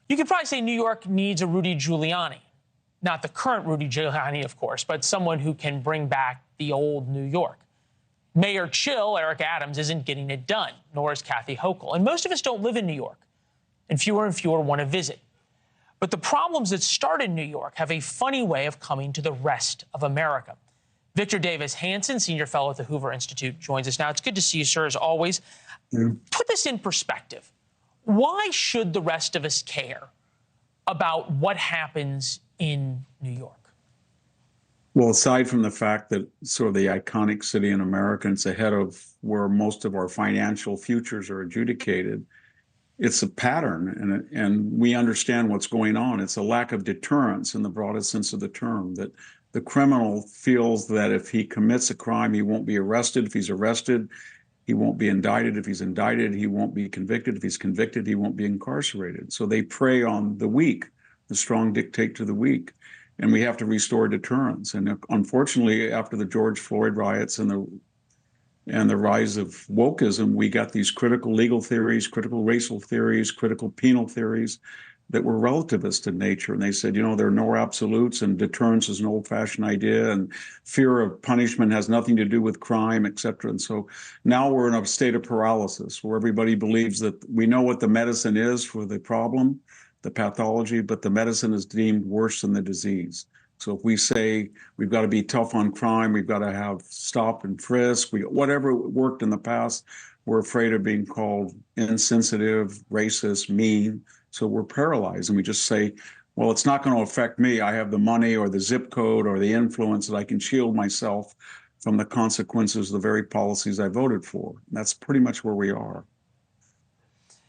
You could probably say New York needs a Rudy Giuliani. Not the current Rudy Giuliani, of course, but someone who can bring back the old New York. Mayor Chill, Eric Adams, isn't getting it done, nor is Kathy Hochul. And most of us don't live in New York, and fewer want to visit. But the problems that start in New York have a funny way of coming to the rest of America. Victor Davis Hanson, senior fellow at the Hoover Institute, joins us now. It's good to see you, sir, as always. Put this in perspective. Why should the rest of us care about what happens in New York? Well, aside from the fact that sort of the iconic city in America, it's ahead of where most of our financial futures are adjudicated, it's a pattern, and we understand what's going on. It's a lack of deterrence in the broadest sense of the term, that the criminal feels that if he commits a crime, he won't be arrested. If he's arrested, he won't be indicted. If he's indicted, he won't be convicted. If he's convicted, he won't be incarcerated. So they prey on the weak. The strong dictate to the weak. And we have to restore deterrence. And unfortunately, after the George Floyd riots and the rise of wokeism, we got these critical legal theories, critical racial theories, critical penal theories that were relativist in nature. And they said, you know, there are no absolutes, and deterrence is an old-fashioned idea, and fear of punishment has nothing to do with crime, et cetera. And so now we're in a state of paralysis where everybody believes that we know what the medicine is for the problem, the pathology, but the medicine is deemed worse than the disease. So if we say we've got to be tough on crime, we've got to have stop and frisk, whatever worked in the past, we're afraid of being called insensitive, racist, mean. So we're paralyzed, and we just say, well, it's not going to affect me. I have the money or the zip code or the influence that I can shield myself from the consequences of the very policies I voted for. And that's pretty much where we are.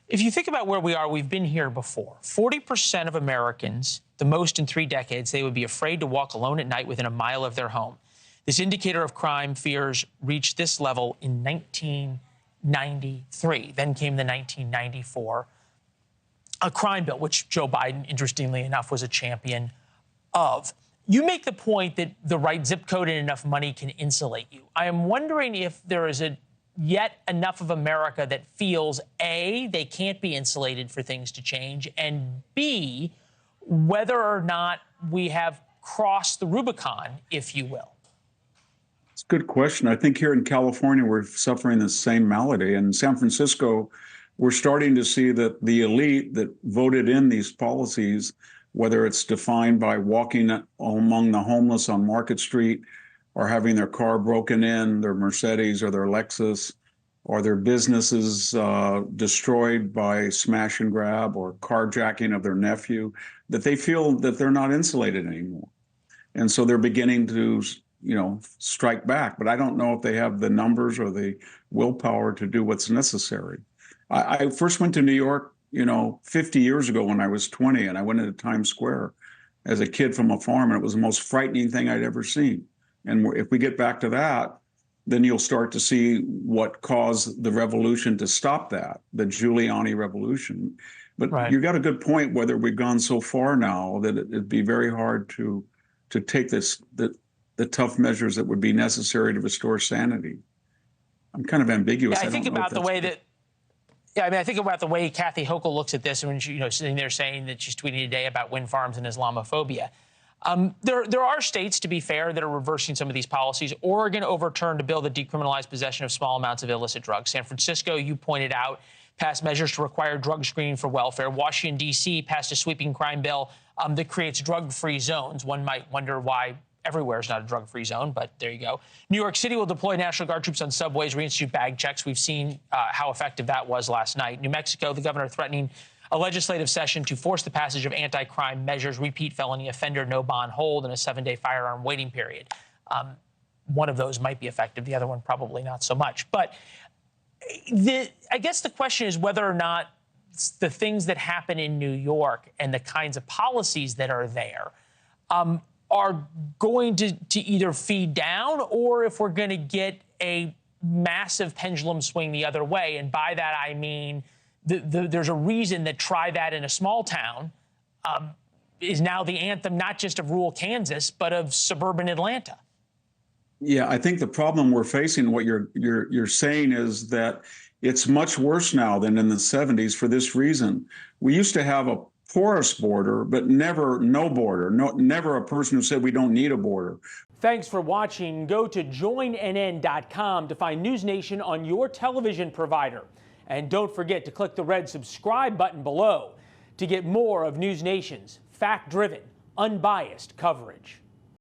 If you think about where we are, we've been here before. 40% of Americans, the most in 3 decades, they would be afraid to walk alone at night within a mile of their home. This indicator of crime fears reached this level in 1993. Then came the 1994 crime bill, which Joe Biden, interestingly enough, was a champion of. You make the point that the right zip code and enough money can insulate you. I am wondering if there is yet enough of America that feels, A, they can't be insulated for things to change, and B, whether or not we have crossed the Rubicon, if you will. It's a good question. I think here in California, we're suffering the same malady. In San Francisco, we're starting to see that the elite that voted in these policies, whether it's defined by walking among the homeless on Market Street, or having their car broken in, their Mercedes or their Lexus, or their businesses destroyed by smash and grab or carjacking of their nephew, that they feel that they're not insulated anymore. And so they're beginning to, you know, strike back. But I don't know if they have the numbers or the willpower to do what's necessary. I first went to New York, you know, 50 years ago when I was 20, and I went into Times Square as a kid from a farm, and it was the most frightening thing I'd ever seen. And if we get back to that, then you'll start to see what caused the revolution to stop that, the Giuliani revolution. But right. You got a good point, whether we've gone so far now that it'd be very hard to take the tough measures that would be necessary to restore sanity. I'm kind of ambiguous. Yeah, I think about the way that, I think about the way Kathy Hochul looks at this, when she, you know, sitting there saying that she's tweeting today about wind farms and Islamophobia. There are states, to be fair, that are reversing some of these policies. Oregon overturned a bill that decriminalized possession of small amounts of illicit drugs. San Francisco, you pointed out, passed measures to require drug screening for welfare. Washington, D.C. passed a sweeping crime bill that creates drug-free zones. One might wonder why everywhere is not a drug-free zone, but there you go. New York City will deploy National Guard troops on subways, reinstitute bag checks. We've seen how effective that was last night. New Mexico, the governor threatening a legislative session to force the passage of anti-crime measures, repeat felony offender, no bond hold, and a 7-day firearm waiting period. One of those might be effective. The other one probably not so much. But I guess the question is whether or not the things that happen in New York and the kinds of policies that are there are going to either feed down, or if we're going to get a massive pendulum swing the other way. And by that, I mean there's a reason that try that in a small town is now the anthem not just of rural Kansas, but of suburban Atlanta. Yeah, I think the problem we're facing, what you're saying, is that it's much worse now than in the 70s for this reason. We used to have a porous border, but never no border. No, never a person who said we don't need a border. Thanks for watching. Go to joinnn.com to find NewsNation on your television provider. And don't forget to click the red subscribe button below to get more of NewsNation's fact-driven, unbiased coverage.